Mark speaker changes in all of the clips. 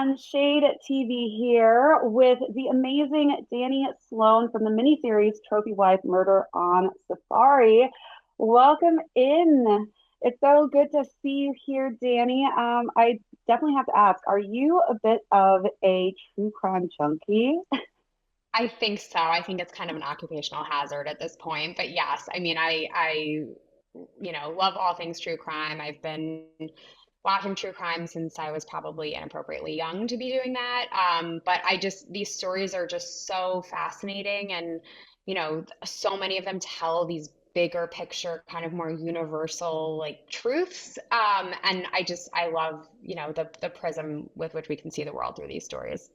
Speaker 1: everyone. Shade TV here with the amazing Dani Sloane from the miniseries Trophy Wife Murder on Safari. Welcome in. It's so good to see you here, Dani. I definitely have to ask, are you a bit of a true crime junkie?
Speaker 2: I think so. I think it's kind of an occupational hazard at this point. But yes, I mean, love all things true crime. I've been watching true crime since I was probably inappropriately young to be doing that. But these stories are just so fascinating. And, so many of them tell these bigger picture, kind of more universal like truths. I love, the prism with which we can see the world through these stories.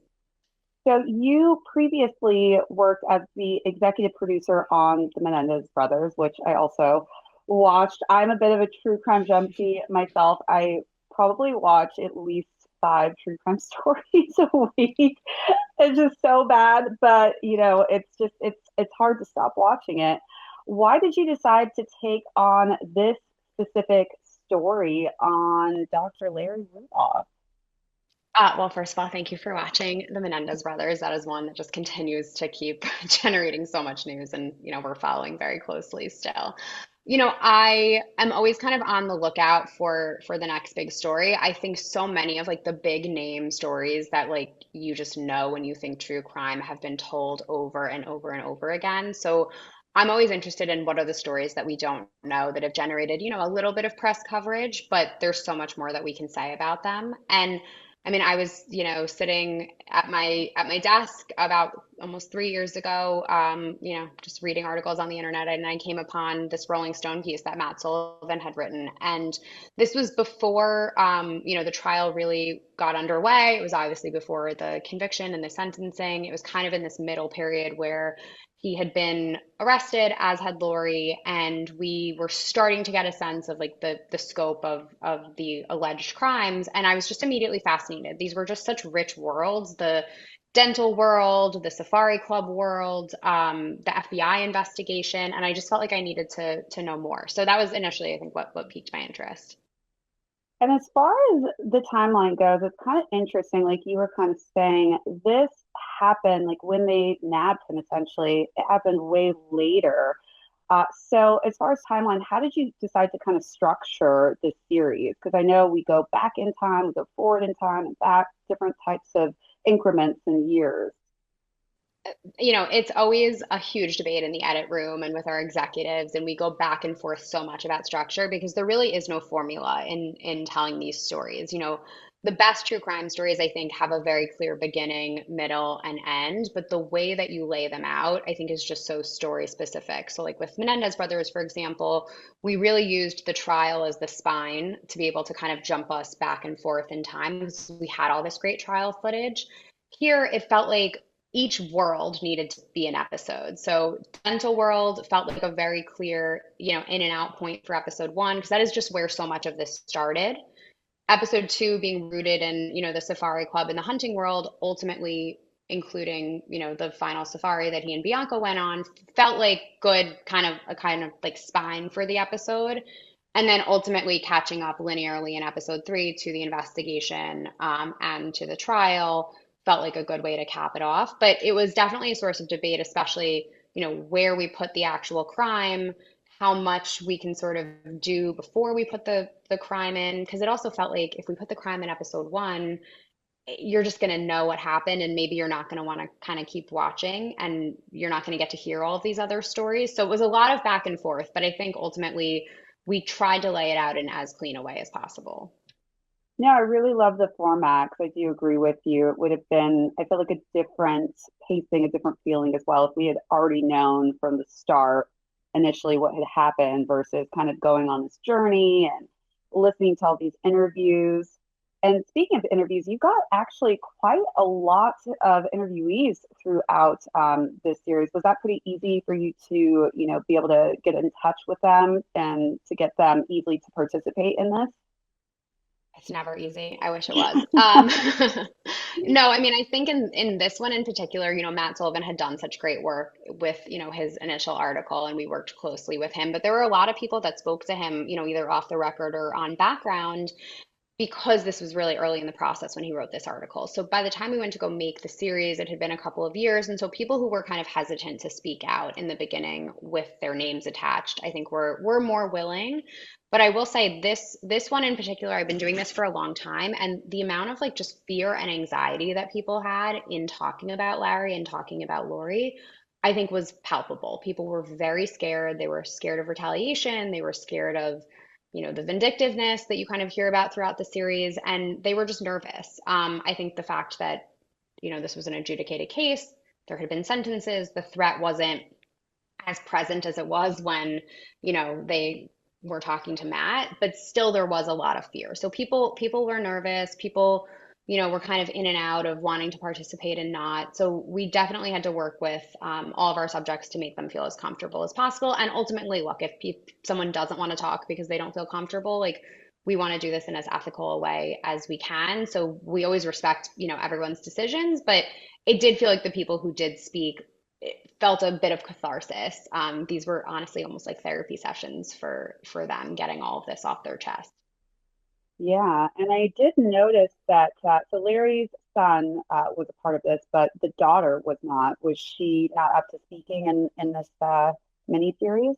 Speaker 1: So you previously worked as the executive producer on the Menendez Brothers, which I also watched. I'm a bit of a true crime junkie myself. I probably watch at least five true crime stories a week. It's just so bad, but it's hard to stop watching it. Why did you decide to take on this specific story on Dr. Larry Rudolph?
Speaker 2: Well, first of all, thank you for watching The Menendez Brothers. That is one that just continues to keep generating so much news, and we're following very closely still. I am always kind of on the lookout for the next big story. I think so many of like the big name stories that like you just know when you think true crime have been told over and over and over again. So I'm always interested in what are the stories that we don't know that have generated, a little bit of press coverage, but there's so much more that we can say about them. And I mean, I was, sitting at my desk about almost 3 years ago, just reading articles on the internet, and I came upon this Rolling Stone piece that Matt Sullivan had written, and this was before, the trial really got underway. It was obviously before the conviction and the sentencing. It was kind of in this middle period where he had been arrested, as had Lori, and we were starting to get a sense of like the scope of the alleged crimes. And I was just immediately fascinated. These were just such rich worlds, the dental world, the Safari Club world, the FBI investigation, and I just felt like I needed to know more. So that was initially, I think, what piqued my interest.
Speaker 1: And as far as the timeline goes, it's kind of interesting. Like you were kind of saying, this happened like when they nabbed him, essentially, it happened way later. So, as far as timeline, how did you decide to kind of structure this series? Because I know we go back in time, we go forward in time, and back different types of increments and years.
Speaker 2: It's always a huge debate in the edit room and with our executives, and we go back and forth so much about structure because there really is no formula in telling these stories. The best true crime stories, I think, have a very clear beginning, middle, and end, but the way that you lay them out, I think, is just so story specific. So, like with Menendez Brothers, for example, we really used the trial as the spine to be able to kind of jump us back and forth in time because we had all this great trial footage. Here, it felt like each world needed to be an episode. So dental world felt like a very clear, in and out point for episode one, because that is just where so much of this started. Episode two being rooted in, the Safari Club and the hunting world, ultimately including, the final safari that he and Bianca went on, felt like good kind of like spine for the episode. And then ultimately catching up linearly in episode three to the investigation and to the trial felt like a good way to cap it off. But it was definitely a source of debate, especially, where we put the actual crime, how much we can sort of do before we put the crime in. Because it also felt like if we put the crime in episode one, you're just going to know what happened, and maybe you're not going to want to kind of keep watching, and you're not going to get to hear all of these other stories. So it was a lot of back and forth, but I think ultimately we tried to lay it out in as clean a way as possible.
Speaker 1: No, I really love the format because I do agree with you. It would have been, I feel like a different pacing, a different feeling as well if we had already known from the start initially what had happened versus kind of going on this journey and listening to all these interviews. And speaking of interviews, you got actually quite a lot of interviewees throughout this series. Was that pretty easy for you to, be able to get in touch with them and to get them easily to participate in this?
Speaker 2: It's never easy. I wish it was. No, I mean, I think in this one in particular, Matt Sullivan had done such great work with, his initial article, and we worked closely with him. But there were a lot of people that spoke to him, either off the record or on background. because this was really early in the process when he wrote this article. So by the time we went to go make the series, it had been a couple of years. And so people who were kind of hesitant to speak out in the beginning with their names attached, I think were more willing. But I will say this one in particular, I've been doing this for a long time, and the amount of like just fear and anxiety that people had in talking about Larry and talking about Lori, I think was palpable. People were very scared. They were scared of retaliation. They were scared of the vindictiveness that you kind of hear about throughout the series, and they were just nervous. I think the fact that, this was an adjudicated case, there had been sentences, the threat wasn't as present as it was when, they were talking to Matt, but still there was a lot of fear. So people were nervous. People, were kind of in and out of wanting to participate and not. So we definitely had to work with all of our subjects to make them feel as comfortable as possible. And ultimately, look, if someone doesn't want to talk because they don't feel comfortable, like we want to do this in as ethical a way as we can. So we always respect, everyone's decisions, but it did feel like the people who did speak felt a bit of catharsis. These were honestly almost like therapy sessions for them getting all of this off their chest.
Speaker 1: Yeah, and I did notice that so Larry's son was a part of this, but the daughter was not. Was she not up to speaking in this miniseries?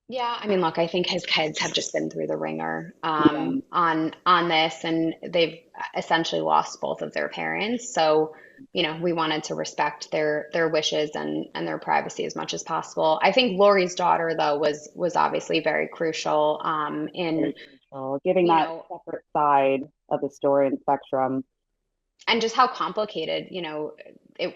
Speaker 2: Yeah, I mean, look, I think his kids have just been through the ringer
Speaker 1: Yeah.
Speaker 2: on this, and they've essentially lost both of their parents. So, we wanted to respect their wishes and their privacy as much as possible. I think Lori's daughter, though, was obviously very crucial in,
Speaker 1: Very crucial. Giving
Speaker 2: you
Speaker 1: that
Speaker 2: know,
Speaker 1: separate side of the story and spectrum.
Speaker 2: and just how complicated,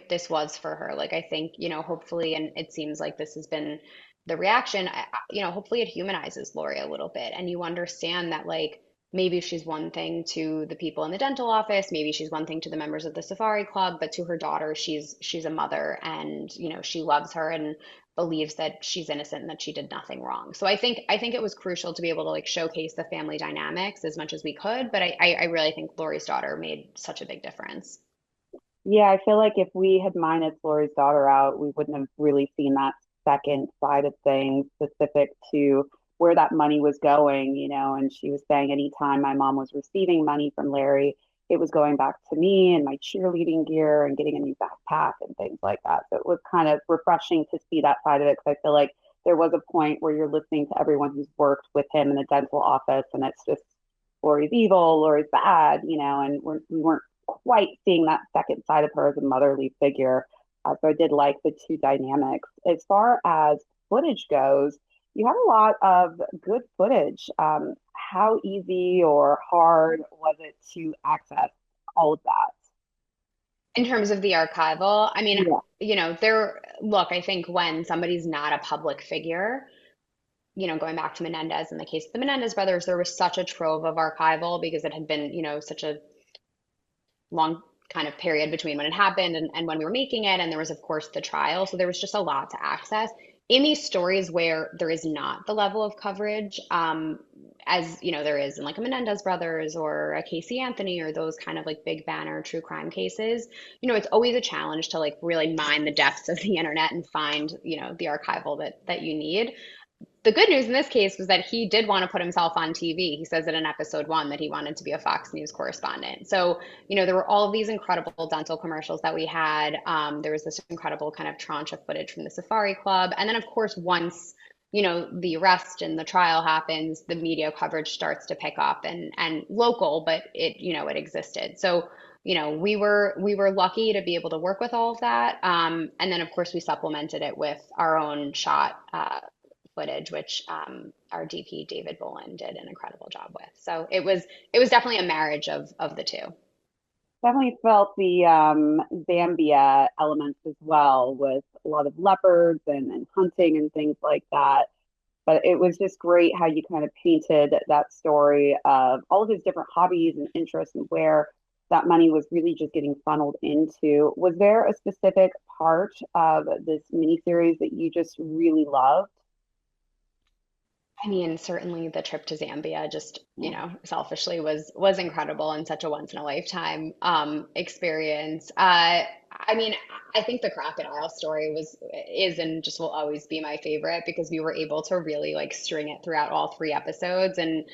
Speaker 2: this was for her. Like, I think, hopefully, and it seems like this has been the reaction, hopefully it humanizes Lori a little bit. And you understand that, like, maybe she's one thing to the people in the dental office, maybe she's one thing to the members of the Safari Club, but to her daughter, she's a mother and, she loves her and believes that she's innocent and that she did nothing wrong. So I think it was crucial to be able to like showcase the family dynamics as much as we could, but I really think Lori's daughter made such a big difference.
Speaker 1: Yeah, I feel like if we had minus Lori's daughter out, we wouldn't have really seen that second side of things specific to where that money was going, and she was saying anytime my mom was receiving money from Larry, it was going back to me and my cheerleading gear and getting a new backpack and things like that. So it was kind of refreshing to see that side of it because I feel like there was a point where you're listening to everyone who's worked with him in the dental office and it's just Lori's evil, Lori's bad, and we weren't quite seeing that second side of her as a motherly figure. So I did like the two dynamics. As far as footage goes, you had a lot of good footage. How easy or hard was it to access all of that?
Speaker 2: In terms of the archival, I mean,
Speaker 1: Yeah.
Speaker 2: look, I think when somebody's not a public figure, going back to Menendez in the case of the Menendez brothers, there was such a trove of archival because it had been, such a long kind of period between when it happened and when we were making it. And there was, of course, the trial. So there was just a lot to access. In these stories where there is not the level of coverage, as there is in like a Menendez brothers or a Casey Anthony or those kind of like big banner true crime cases, it's always a challenge to like really mine the depths of the internet and find, the archival that you need. The good news in this case was that he did want to put himself on TV. He says it in episode one that he wanted to be a Fox News correspondent. So, there were all of these incredible dental commercials that we had. There was this incredible kind of tranche of footage from the Safari Club. And then, of course, once, the arrest and the trial happens, the media coverage starts to pick up and local, but it existed. So, we were lucky to be able to work with all of that. And then, of course, we supplemented it with our own shot footage, which our DP David Bolin did an incredible job with. So it was definitely a marriage of the two.
Speaker 1: Definitely felt the Zambia elements as well with a lot of leopards and hunting and things like that. But it was just great how you kind of painted that story of all of his different hobbies and interests and where that money was really just getting funneled into. Was there a specific part of this miniseries that you just really loved?
Speaker 2: I mean, certainly the trip to Zambia just,
Speaker 1: Yeah.
Speaker 2: selfishly was incredible and such a once in a lifetime experience. I mean, I think the crocodile story is and just will always be my favorite because we were able to really like string it throughout all three episodes and,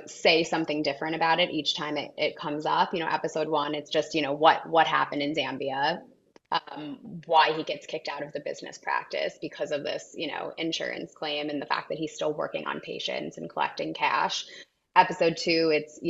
Speaker 2: say something different about it each time it comes up. Episode one, it's just, what happened in Zambia, why he gets kicked out of the business practice because of this, insurance claim and the fact that he's still working on patients and collecting cash. Episode two, it's,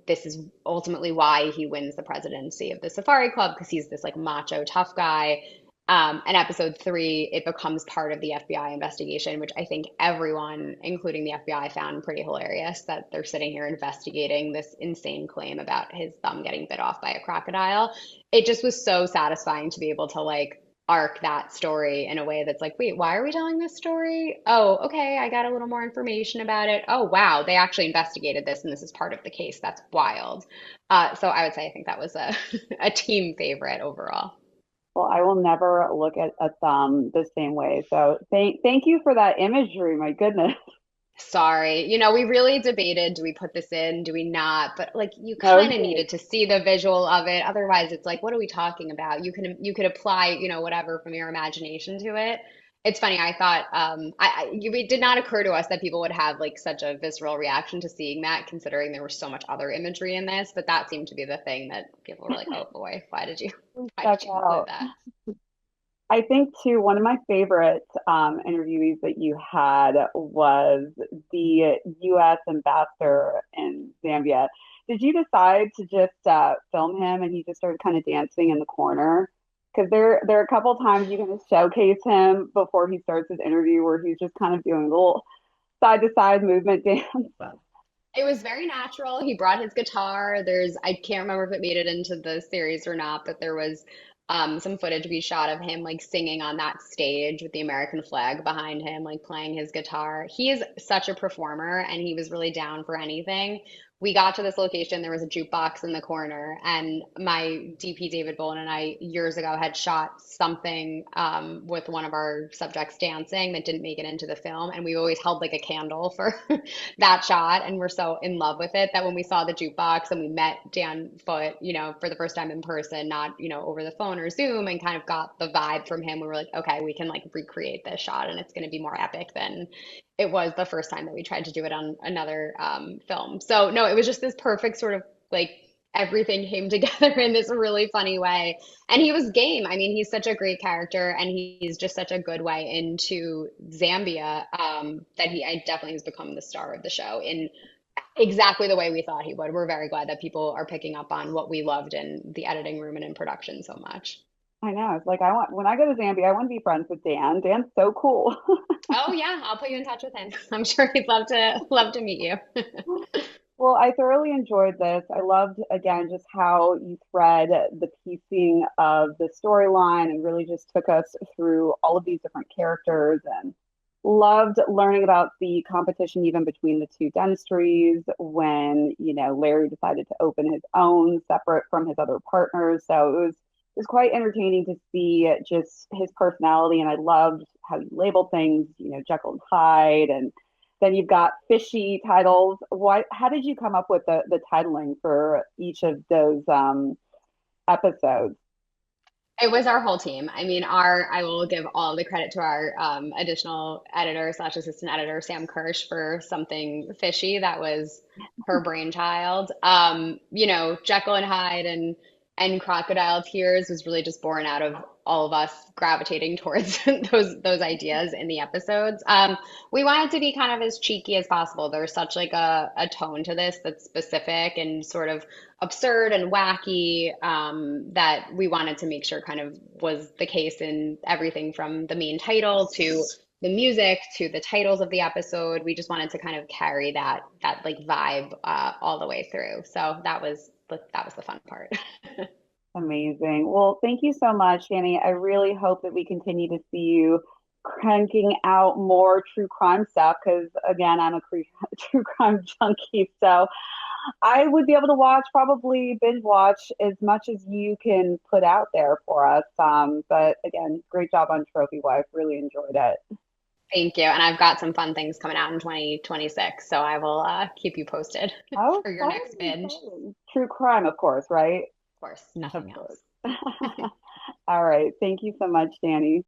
Speaker 2: this is ultimately why he wins the presidency of the Safari Club because he's this like macho tough guy. And episode three, it becomes part of the FBI investigation, which I think everyone, including the FBI, found pretty hilarious that they're sitting here investigating this insane claim about his thumb getting bit off by a crocodile. It just was so satisfying to be able to like arc that story in a way that's like, wait, why are we telling this story? Oh, okay, I got a little more information about it. Oh, wow, they actually investigated this and this is part of the case. That's wild. So I would say I think that was a, a team favorite overall.
Speaker 1: Well, I will never look at a thumb the same way. So thank you for that imagery. My goodness.
Speaker 2: Sorry. We really debated, do we put this in, do we not? But like you kind of
Speaker 1: Okay.
Speaker 2: needed to see the visual of it. Otherwise, it's like, what are we talking about? You could apply, whatever from your imagination to it. It's funny, I thought it did not occur to us that people would have like such a visceral reaction to seeing that, considering there was so much other imagery in this, but that seemed to be the thing that people were like, "Oh boy, why did you
Speaker 1: We
Speaker 2: why
Speaker 1: stuck
Speaker 2: did you include
Speaker 1: out.
Speaker 2: that?"
Speaker 1: I think too, one of my favorite interviewees that you had was the U.S. ambassador in Zambia. Did you decide to just film him and he just started kind of dancing in the corner? Because there are a couple times you can showcase him before he starts his interview where he's just kind of doing a little side to side movement dance.
Speaker 2: It was very natural. He brought his guitar. I can't remember if it made it into the series or not, but there was some footage we shot of him like singing on that stage with the American flag behind him, like playing his guitar. He is such a performer and he was really down for anything. We got to this location, there was a jukebox in the corner, and my DP David Bolin and I years ago had shot something with one of our subjects dancing that didn't make it into the film, and we always held like a candle for that shot and we're so in love with it that when we saw the jukebox and we met Dan Foote, for the first time in person, not, over the phone or Zoom and kind of got the vibe from him, we were like, okay, we can like recreate this shot and it's going to be more epic than it was the first time that we tried to do it on another film. So no, it was just this perfect sort of like everything came together in this really funny way. And he was game. I mean, he's such a great character and he's just such a good way into Zambia that I definitely has become the star of the show in exactly the way we thought he would. We're very glad that people are picking up on what we loved in the editing room and in production so much.
Speaker 1: I know. It's like I want when I go to Zambia, I want to be friends with Dan. Dan's so cool.
Speaker 2: Oh yeah, I'll put you in touch with him. I'm sure he'd love to meet you.
Speaker 1: Well, I thoroughly enjoyed this. I loved, again, just how you thread the piecing of the storyline and really just took us through all of these different characters and loved learning about the competition even between the two dentistries when, Larry decided to open his own separate from his other partners. So it was quite entertaining to see just his personality. And I loved how you label things, Jekyll and Hyde and then you've got fishy titles. How did you come up with the titling for each of those episodes?
Speaker 2: It was our whole team. I mean, I will give all the credit to our additional editor slash assistant editor, Sam Kirsch, for something fishy. That was her brainchild. Jekyll and Hyde and Crocodile Tears was really just born out of all of us gravitating towards those ideas in the episodes. We wanted to be kind of as cheeky as possible. There's such like a tone to this that's specific and sort of absurd and wacky that we wanted to make sure kind of was the case in everything from the main title to the music to the titles of the episode. We just wanted to kind of carry that like vibe all the way through. So that was the fun part.
Speaker 1: Amazing. Well, thank you so much, Annie. I really hope that we continue to see you cranking out more true crime stuff because, again, I'm a true crime junkie. So I would be able to watch, probably binge watch as much as you can put out there for us. But again, great job on Trophy Wife. Really enjoyed it.
Speaker 2: Thank you. And I've got some fun things coming out in 2026, so I will keep you posted
Speaker 1: Oh,
Speaker 2: for your next
Speaker 1: exciting,
Speaker 2: binge.
Speaker 1: exciting. True crime, of course, right?
Speaker 2: Of course,
Speaker 1: Of
Speaker 2: nothing
Speaker 1: course.
Speaker 2: else.
Speaker 1: All right. Thank you so much, Danny.